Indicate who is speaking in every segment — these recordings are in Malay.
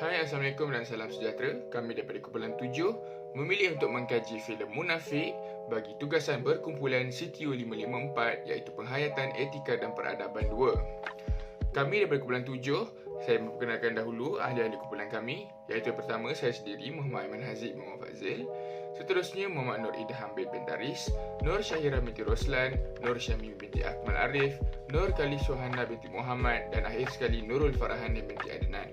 Speaker 1: Hai, Assalamualaikum dan salam sejahtera. Kami daripada Kumpulan 7 memilih untuk mengkaji filem Munafik bagi tugasan berkumpulan CTU 554 iaitu Penghayatan Etika dan Peradaban 2. Kami daripada Kumpulan 7, saya memperkenalkan dahulu ahli-ahli kumpulan kami iaitu pertama saya sendiri Muhammad Aiman Haziq Muhammad Fazil. Seterusnya Muhammad Nur Ida Hamid bin Taris, Nur Syahira binti Roslan, Nur Syamim binti Akmal Arif, Nur Khalid Suhana binti Muhammad dan akhir sekali Nurul Farahani binti Adnan.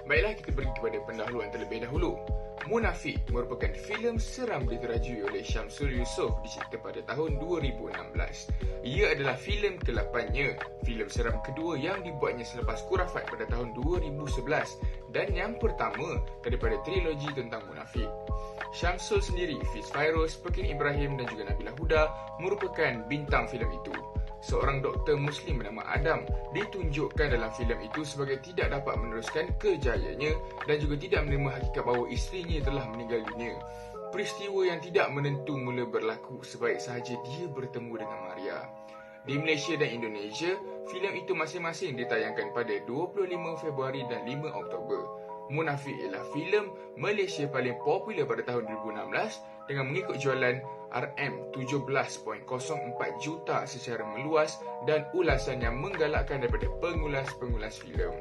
Speaker 1: Baiklah, kita pergi kepada pendahuluan terlebih dahulu. Munafik merupakan filem seram diterajui oleh Syamsul Yusof dicipta pada tahun 2016. Ia adalah filem ke-8-nya, filem seram kedua yang dibuatnya selepas Khurafat pada tahun 2011 dan yang pertama daripada trilogi tentang munafik. Syamsul sendiri, Fiz Fairuz, Pekin Ibrahim dan juga Nabila Huda merupakan bintang filem itu. Seorang doktor Muslim bernama Adam ditunjukkan dalam filem itu sebagai tidak dapat meneruskan kerjayanya dan juga tidak menerima hakikat bahawa isterinya telah meninggal dunia. Peristiwa yang tidak menentu mula berlaku sebaik sahaja dia bertemu dengan Maria. Di Malaysia dan Indonesia, filem itu masing-masing ditayangkan pada 25 Februari dan 5 Oktober. Munafik ialah filem Malaysia paling popular pada tahun 2016 dengan mengikut jualan RM17.04 juta secara meluas dan ulasan yang menggalakkan daripada pengulas-pengulas filem.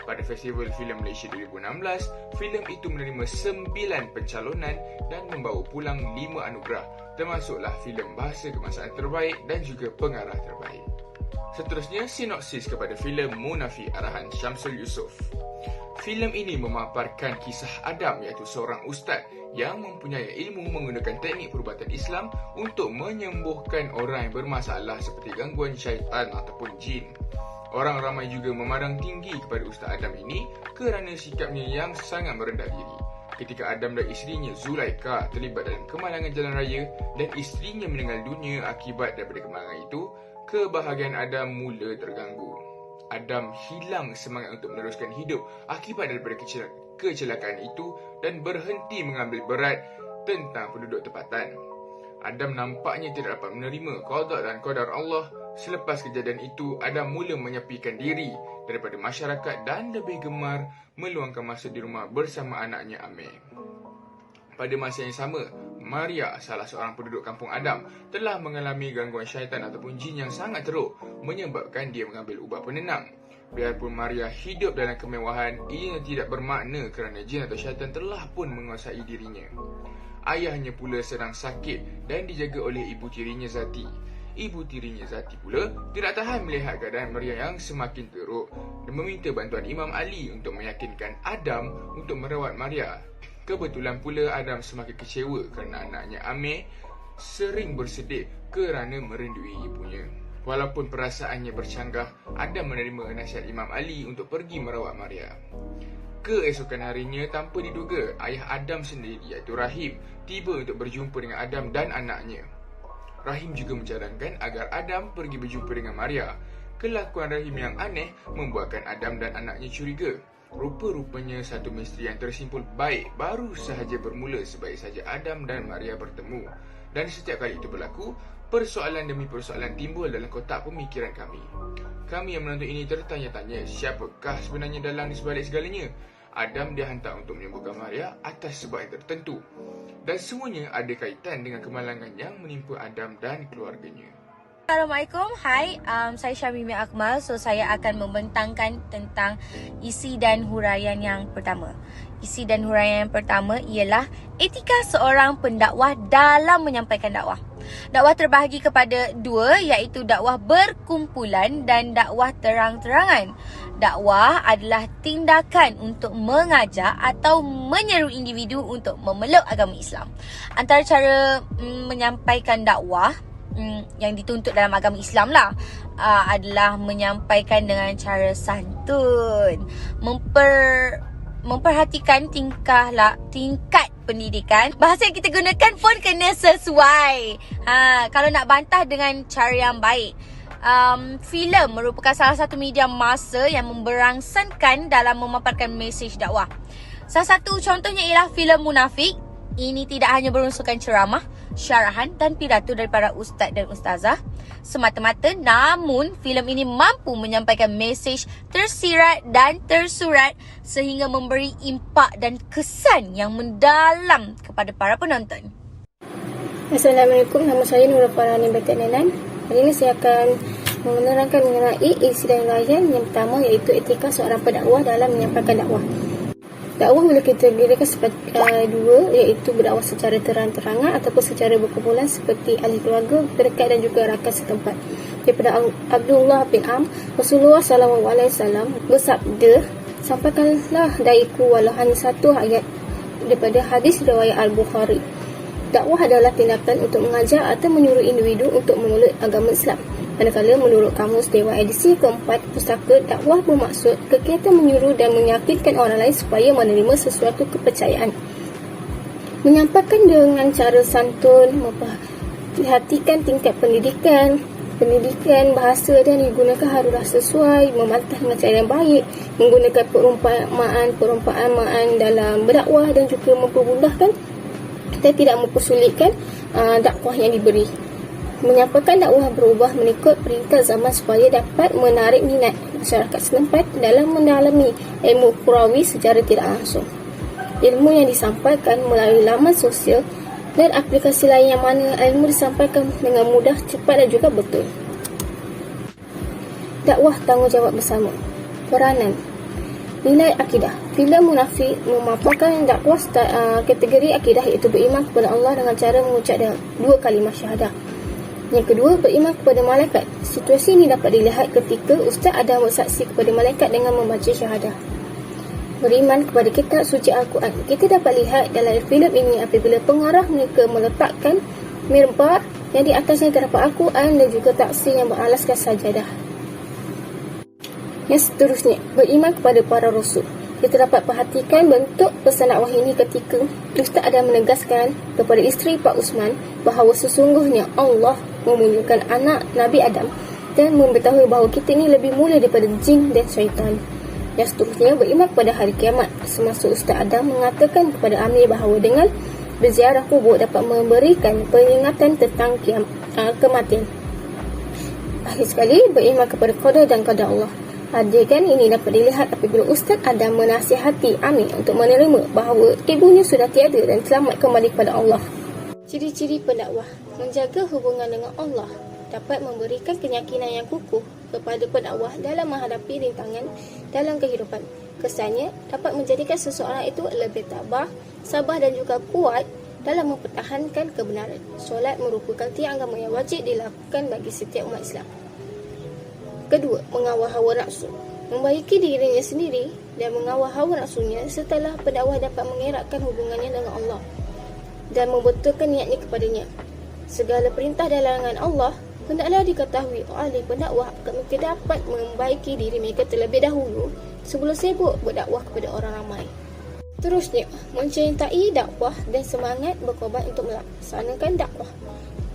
Speaker 1: Pada Festival Filem Malaysia 2016, filem itu menerima 9 pencalonan dan membawa pulang 5 anugerah, termasuklah filem bahasa kebangsaan terbaik dan juga pengarah terbaik. Seterusnya, sinopsis kepada filem Munafik arahan Syamsul Yusof. Filem ini memaparkan kisah Adam iaitu seorang ustaz yang mempunyai ilmu menggunakan teknik perubatan Islam untuk menyembuhkan orang yang bermasalah seperti gangguan syaitan ataupun jin. Orang ramai juga memandang tinggi kepada Ustaz Adam ini kerana sikapnya yang sangat merendah diri. Ketika Adam dan isterinya Zulaika terlibat dalam kemalangan jalan raya dan isterinya meninggal dunia akibat daripada kemalangan itu, kebahagiaan Adam mula terganggu. Adam hilang semangat untuk meneruskan hidup akibat daripada kecelakaan itu dan berhenti mengambil berat tentang penduduk tempatan. Adam nampaknya tidak dapat menerima qada dan qadar Allah. Selepas kejadian itu, Adam mula menyepikan diri daripada masyarakat dan lebih gemar meluangkan masa di rumah bersama anaknya Amir. Pada masa yang sama, Maria, salah seorang penduduk kampung Adam, telah mengalami gangguan syaitan ataupun jin yang sangat teruk menyebabkan dia mengambil ubat penenang. Biarpun Maria hidup dalam kemewahan, ia tidak bermakna kerana jin atau syaitan telah pun menguasai dirinya. Ayahnya pula sedang sakit dan dijaga oleh ibu tirinya Zati. Ibu tirinya Zati pula tidak tahan melihat keadaan Maria yang semakin teruk dan meminta bantuan Imam Ali untuk meyakinkan Adam untuk merawat Maria. Kebetulan pula Adam semakin kecewa kerana anaknya Amir sering bersedih kerana merindui ibunya. Walaupun perasaannya bercanggah, Adam menerima nasihat Imam Ali untuk pergi merawat Maria. Keesokan harinya, tanpa diduga, ayah Adam sendiri iaitu Rahim tiba untuk berjumpa dengan Adam dan anaknya. Rahim juga mencadangkan agar Adam pergi berjumpa dengan Maria. Kelakuan Rahim yang aneh membuatkan Adam dan anaknya curiga. Rupa-rupanya satu misteri yang tersimpul baik baru sahaja bermula sebaik sahaja Adam dan Maria bertemu. Dan setiap kali itu berlaku, persoalan demi persoalan timbul dalam kotak pemikiran kami. Kami yang menonton ini tertanya-tanya, siapakah sebenarnya dalang di sebalik segalanya? Adam dihantar untuk menyembuhkan Maria atas sebab yang tertentu. Dan semuanya ada kaitan dengan kemalangan yang menimpa Adam dan keluarganya.
Speaker 2: Assalamualaikum, hai, saya Syamimi Akmal. Saya akan membentangkan tentang isi dan huraian yang pertama. Isi dan huraian yang pertama ialah etika seorang pendakwah dalam menyampaikan dakwah. Dakwah terbahagi kepada dua, iaitu dakwah berkumpulan dan dakwah terang-terangan. Dakwah adalah tindakan untuk mengajak atau menyeru individu untuk memeluk agama Islam. Antara cara menyampaikan dakwah yang dituntut dalam agama Islam lah adalah menyampaikan dengan cara santun, memperhatikan tingkat pendidikan. Bahasa yang kita gunakan pun kena sesuai. Kalau nak bantah dengan cara yang baik. Filem merupakan salah satu media masa yang memberangsangkan dalam memaparkan mesej dakwah. Salah satu contohnya ialah filem Munafik. Ini tidak hanya berunsurkan ceramah, syarahan dan pidato daripada ustaz dan ustazah. semata-mata, namun filem ini mampu menyampaikan mesej tersirat dan tersurat sehingga memberi impak dan kesan yang mendalam kepada para penonton.
Speaker 3: Assalamualaikum, nama saya Nurul Farhani Betanenan. Hari ini saya akan menerangkan mengenai isi dan huraian yang pertama, iaitu etika seorang pendakwah dalam menyampaikan dakwah. Dakwah boleh kita dirikan seperti dua, iaitu berdakwah secara terang-terangan ataupun secara berkumpulan seperti ahli keluarga, terdekat dan juga rakan setempat. Daripada Abdullah bin Rasulullah SAW bersabda, "Sampaikanlah dariku walau hanya satu ayat," daripada hadis riwayat Al-Bukhari. Dakwah adalah tindakan untuk mengajar atau menyuruh individu untuk memeluk agama Islam. Manakala menurut Kamus Dewan edisi keempat pustaka, dakwah bermaksud kegiatan menyuruh dan meyakinkan orang lain supaya menerima sesuatu kepercayaan. Menyampaikan dengan cara santun, memperhatikan tingkat pendidikan bahasa dan digunakan haruslah sesuai, membantah dengan cara yang baik, menggunakan perumpamaan dalam berdakwah dan juga mempermudahkan dan tidak mempersulitkan dakwah yang diberi. Menyampaikan dakwah berubah mengikut peringkat zaman supaya dapat menarik minat masyarakat setempat dalam mendalami ilmu kurawi secara tidak langsung. Ilmu yang disampaikan melalui laman sosial dan aplikasi lain yang mana ilmu disampaikan dengan mudah, cepat dan juga betul. Dakwah tanggungjawab bersama. Peranan. Nilai akidah. Filem Munafik memaparkan dakwah kategori akidah, iaitu beriman kepada Allah dengan cara mengucap 2 kalimah syahadah. Yang kedua, beriman kepada malaikat. Situasi ini dapat dilihat ketika Ustaz Adam bersaksi kepada malaikat dengan membaca syahadah. Beriman kepada kitab suci Al-Quran. Kita dapat lihat dalam filem ini apabila pengarah mereka meletakkan mirbar yang di atasnya terdapat Al-Quran dan juga taksir yang beralaskan sajadah. Yang seterusnya, beriman kepada para rasul. Kita dapat perhatikan bentuk pesan dakwah ini ketika Ustaz Adam menegaskan kepada isteri Pak Usman bahawa sesungguhnya Allah memuliakan anak Nabi Adam dan memberitahu bahawa kita ini lebih mulia daripada jin dan syaitan. Yang seterusnya, beriman kepada hari kiamat. Semasa Ustaz Adam mengatakan kepada Amir bahawa dengan berziarah kubur dapat memberikan peringatan tentang kematian. Akhir sekali, beriman kepada qada dan qada Allah. Adegan ini dapat dilihat apabila Ustaz Adam menasihati Amir untuk menerima bahawa ibunya sudah tiada dan selamat kembali kepada Allah. Ciri-ciri pendakwah. Menjaga hubungan dengan Allah dapat memberikan keyakinan yang kukuh kepada pendakwah dalam menghadapi rintangan dalam kehidupan. Kesannya dapat menjadikan seseorang itu lebih tabah, sabar dan juga kuat dalam mempertahankan kebenaran. Solat merupakan tiang agama yang wajib dilakukan bagi setiap umat Islam. Kedua, mengawal hawa nafsu. Membaiki dirinya sendiri dan mengawal hawa nafsunya setelah pendakwah dapat mengeratkan hubungannya dengan Allah dan membetulkan niatnya kepadanya. Segala perintah dan larangan Allah hendaklah diketahui oleh pendakwah agar mereka dapat membaiki diri mereka terlebih dahulu sebelum sibuk berdakwah kepada orang ramai. Terusnya, mencintai dakwah dan semangat berkorban untuk melaksanakan dakwah.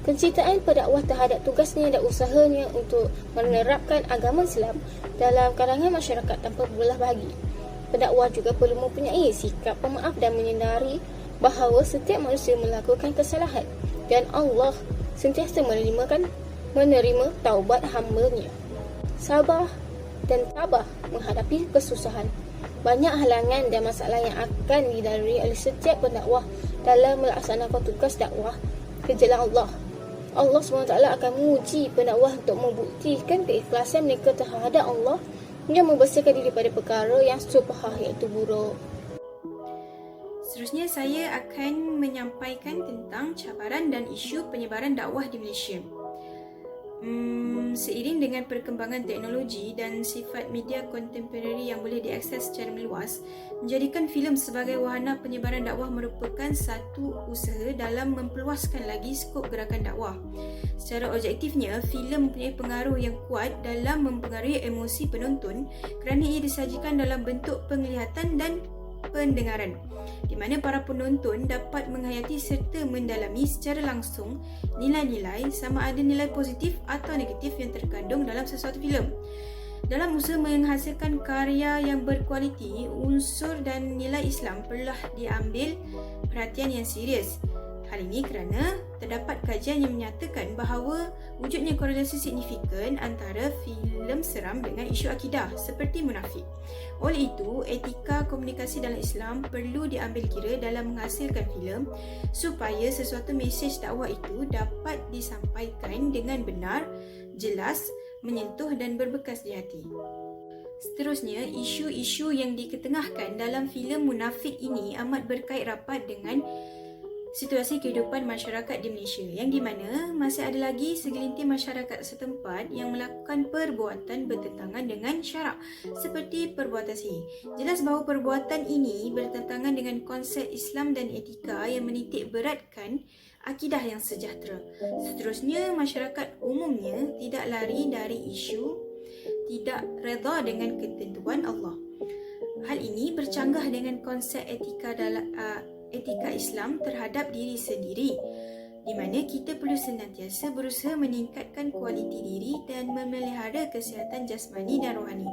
Speaker 3: Kecintaan pendakwah terhadap tugasnya dan usahanya untuk menerapkan agama Islam dalam kalangan masyarakat tanpa berbelah bagi. Pendakwah juga perlu mempunyai sikap pemaaf dan menyedari bahawa setiap manusia melakukan kesalahan dan Allah sentiasa menerima taubat hamba-Nya. Sabar dan tabah menghadapi kesusahan. Banyak halangan dan masalah yang akan dilalui oleh setiap pendakwah dalam melaksanakan tugas dakwah ke jalan Allah. Allah SWT akan menguji pendakwah untuk membuktikan keikhlasan mereka terhadap Allah yang membersihkan diri daripada perkara yang subhah, iaitu buruk.
Speaker 4: Seterusnya, saya akan menyampaikan tentang cabaran dan isu penyebaran dakwah di Malaysia. Seiring dengan perkembangan teknologi dan sifat media kontemporari yang boleh diakses secara meluas, menjadikan filem sebagai wahana penyebaran dakwah merupakan satu usaha dalam memperluaskan lagi skop gerakan dakwah. Secara objektifnya, filem mempunyai pengaruh yang kuat dalam mempengaruhi emosi penonton kerana ia disajikan dalam bentuk penglihatan dan pendengaran, di mana para penonton dapat menghayati serta mendalami secara langsung nilai-nilai, sama ada nilai positif atau negatif yang terkandung dalam sesuatu filem. Dalam usaha menghasilkan karya yang berkualiti, unsur dan nilai Islam perlulah diambil perhatian yang serius. Hal ini kerana terdapat kajian yang menyatakan bahawa wujudnya korelasi signifikan antara filem seram dengan isu akidah seperti munafik. Oleh itu, etika komunikasi dalam Islam perlu diambil kira dalam menghasilkan filem supaya sesuatu mesej dakwah itu dapat disampaikan dengan benar, jelas, menyentuh dan berbekas di hati. Seterusnya, isu-isu yang diketengahkan dalam filem munafik ini amat berkait rapat dengan situasi kehidupan masyarakat di Malaysia, yang di mana masih ada lagi segelintir masyarakat setempat yang melakukan perbuatan bertentangan dengan syarak seperti perbuatan sihir. Jelas bahawa perbuatan ini bertentangan dengan konsep Islam dan etika yang menitik beratkan akidah yang sejahtera. Seterusnya, masyarakat umumnya tidak lari dari isu tidak redha dengan ketentuan Allah. Hal ini bercanggah dengan konsep etika Islam terhadap diri sendiri, di mana kita perlu senantiasa berusaha meningkatkan kualiti diri dan memelihara kesihatan jasmani dan rohani.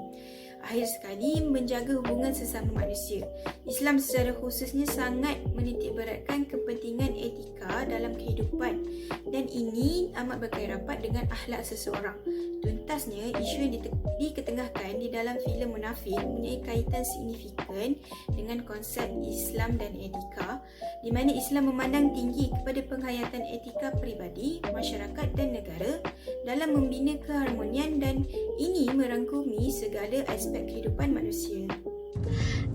Speaker 4: Akhir sekali, menjaga hubungan sesama manusia. Islam secara khususnya sangat menitik beratkan kepentingan etika dalam kehidupan, dan ini amat berkait rapat dengan akhlak seseorang. Tuntasnya, isu yang diketengahkan di dalam filem munafik mempunyai kaitan signifikan dengan konsep Islam dan etika, di mana Islam memandang tinggi kepada penghayatan etika peribadi, masyarakat dan negara dalam membina keharmonian, dan ini merangkumi segala aspek kehidupan manusia.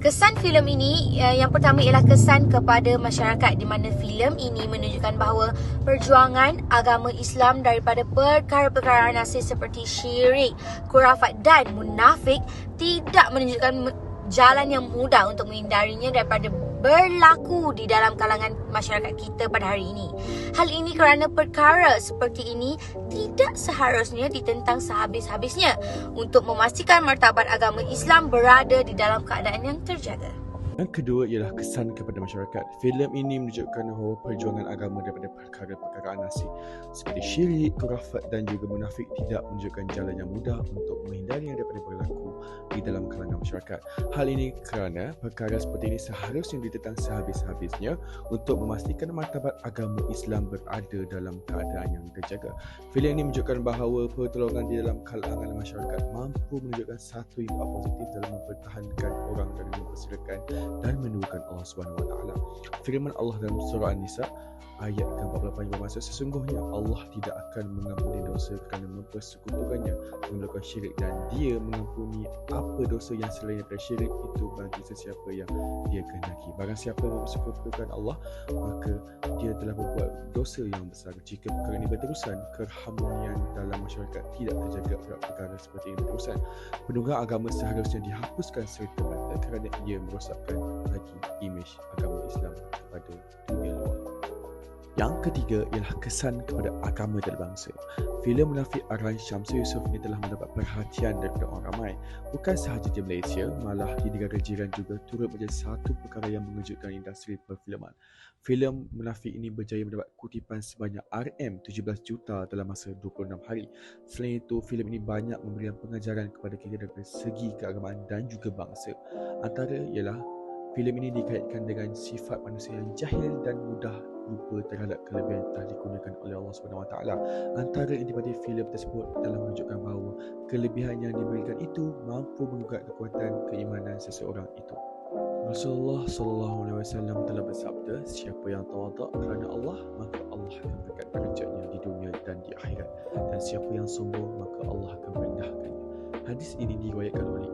Speaker 2: Kesan filem ini yang pertama ialah kesan kepada masyarakat, di mana filem ini menunjukkan bahawa perjuangan agama Islam daripada perkara-perkara anasir seperti syirik, khurafat dan munafik tidak menunjukkan jalan yang mudah untuk menghindarinya daripada berlaku di dalam kalangan masyarakat kita pada hari ini. Hal ini kerana perkara seperti ini tidak seharusnya ditentang sehabis-habisnya untuk memastikan martabat agama Islam berada di dalam keadaan yang terjaga.
Speaker 5: Yang kedua ialah kesan kepada masyarakat. Filem ini menunjukkan bahawa perjuangan agama daripada perkara-perkara anasir seperti syirik, khurafat dan juga munafik tidak menunjukkan jalan yang mudah untuk menghindarinya daripada berlaku di dalam kalangan masyarakat. Hal ini kerana perkara seperti ini seharusnya ditentang sehabis-habisnya untuk memastikan martabat agama Islam berada dalam keadaan yang terjaga. Filem ini menunjukkan bahawa pertolongan di dalam kalangan masyarakat mampu menunjukkan satu impak positif dalam mempertahankan orang dari mempersilakan dan menubuhkan Allah SWT. Firman Allah dalam surah An-Nisa ayat ke-48 bermaksud, sesungguhnya Allah tidak akan mengampuni dosa kerana mempersekutukannya dengan melakukan syirik, dan Dia mengampuni apa dosa yang selain daripada syirik itu bagi sesiapa yang Dia kehendaki. Barang siapa mempersekutukan Allah, maka dia telah berbuat dosa yang besar. Jika perkara ini berterusan, keharmonian dalam masyarakat tidak terjaga. Perkara seperti ini berterusan, penunggang agama seharusnya dihapuskan serta-merta kerana ia merosakkan lagi imej agama Islam kepada dunia luar. Yang ketiga ialah kesan kepada agama dan bangsa. Filem munafik arahan Syamsul Yusof ini telah mendapat perhatian daripada orang ramai. Bukan sahaja di Malaysia, malah di negara jiran juga turut menjadi satu perkara yang mengejutkan industri perfilman. Filem munafik ini berjaya mendapat kutipan sebanyak RM17 juta dalam masa 26 hari. Selain itu, filem ini banyak memberikan pengajaran kepada kita dari segi keagamaan dan juga bangsa. Antara ialah filem ini dikaitkan dengan sifat manusia yang jahil dan mudah lupa terhadap kelebihan yang telah dikurniakan oleh Allah SWT. Antara intisari filem tersebut telah menunjukkan bahawa kelebihan yang diberikan itu mampu menggugat kekuatan keimanan seseorang itu. Rasulullah SAW telah bersabda, siapa yang tawaduk kerana Allah, maka Allah akan berikan darjatnya di dunia dan di akhirat, dan siapa yang sombong, maka Allah akan merendahkannya. Hadis ini diriwayatkan oleh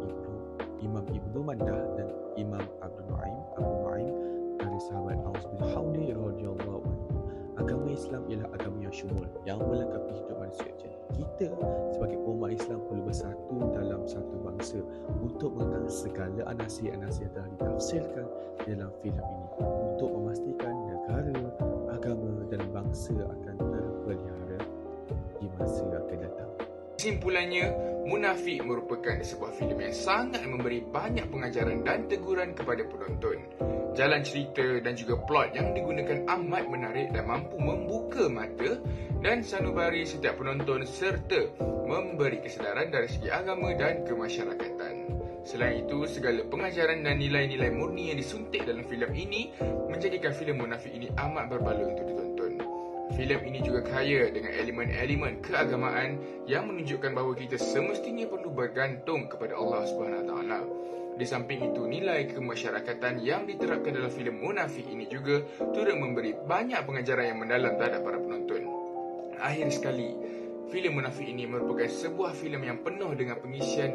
Speaker 5: Imam Ibnu Mandah dan Imam Abu Nuaim dari sahabat Aus bin Hawni radhiyallahu anhu. Agama Islam ialah agama yang syumul, yang melengkapi hidup manusia. Jadi kita sebagai umat Islam perlu bersatu dalam satu bangsa untuk mengangkat segala anasir-anasir yang telah ditafsirkan dalam filem ini, untuk memastikan negara, agama dan bangsa akan terpelihara di masa akan datang.
Speaker 1: Kesimpulannya, Munafik merupakan sebuah filem yang sangat memberi banyak pengajaran dan teguran kepada penonton. Jalan cerita dan juga plot yang digunakan amat menarik dan mampu membuka mata dan sanubari setiap penonton serta memberi kesedaran dari segi agama dan kemasyarakatan. Selain itu, segala pengajaran dan nilai-nilai murni yang disuntik dalam filem ini menjadikan filem Munafik ini amat berbaloi untuk ditonton. Filem ini juga kaya dengan elemen-elemen keagamaan yang menunjukkan bahawa kita semestinya perlu bergantung kepada Allah SWT. Di samping itu, nilai kemasyarakatan yang diterapkan dalam filem Munafik ini juga turut memberi banyak pengajaran yang mendalam terhadap para penonton. Akhir sekali, filem Munafik ini merupakan sebuah filem yang penuh dengan pengisian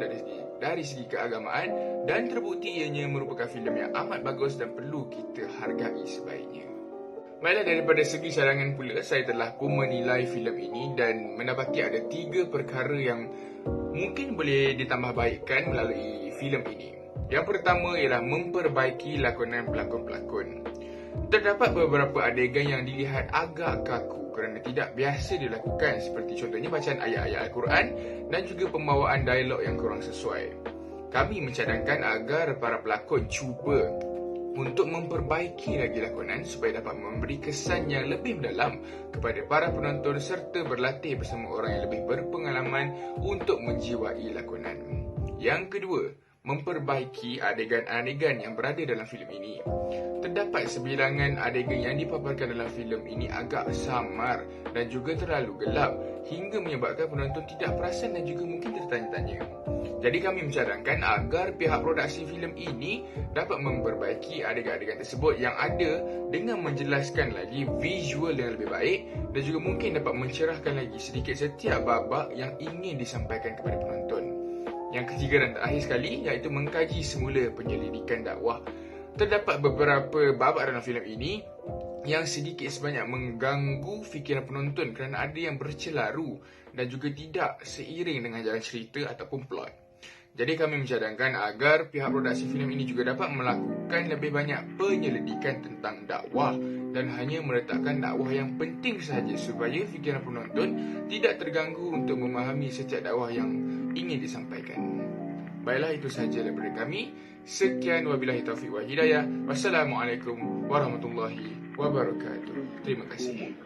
Speaker 1: dari segi keagamaan dan terbukti ianya merupakan filem yang amat bagus dan perlu kita hargai sebaiknya. Baiklah, daripada segi cadangan pula, saya telah pun menilai filem ini dan mendapati ada 3 perkara yang mungkin boleh ditambah baikkan melalui filem ini. Yang pertama ialah memperbaiki lakonan pelakon-pelakon. Terdapat beberapa adegan yang dilihat agak kaku kerana tidak biasa dilakukan, seperti contohnya bacaan ayat-ayat Al-Quran dan juga pembawaan dialog yang kurang sesuai. Kami mencadangkan agar para pelakon cuba untuk memperbaiki lagi lakonan supaya dapat memberi kesan yang lebih mendalam kepada para penonton serta berlatih bersama orang yang lebih berpengalaman untuk menjiwai lakonan. Yang kedua, memperbaiki adegan-adegan yang berada dalam filem ini. Terdapat sebilangan adegan yang dipaparkan dalam filem ini agak samar dan juga terlalu gelap hingga menyebabkan penonton tidak perasan dan juga mungkin tertanya-tanya. Jadi kami mencadangkan agar pihak produksi filem ini dapat memperbaiki adegan-adegan tersebut yang ada dengan menjelaskan lagi visual yang lebih baik dan juga mungkin dapat mencerahkan lagi sedikit setiap babak yang ingin disampaikan kepada penonton. Yang ketiga dan terakhir sekali iaitu mengkaji semula penyelidikan dakwah. Terdapat beberapa babak dalam filem ini yang sedikit sebanyak mengganggu fikiran penonton kerana ada yang bercelaru dan juga tidak seiring dengan jalan cerita ataupun plot. Jadi kami mencadangkan agar pihak produksi filem ini juga dapat melakukan lebih banyak penyelidikan tentang dakwah dan hanya meletakkan dakwah yang penting sahaja supaya fikiran penonton tidak terganggu untuk memahami setiap dakwah yang ingin disampaikan. Baiklah, itu sahaja daripada kami. Sekian, wabillahi taufiq wa hidayah. Wassalamualaikum warahmatullahi wabarakatuh. Terima kasih.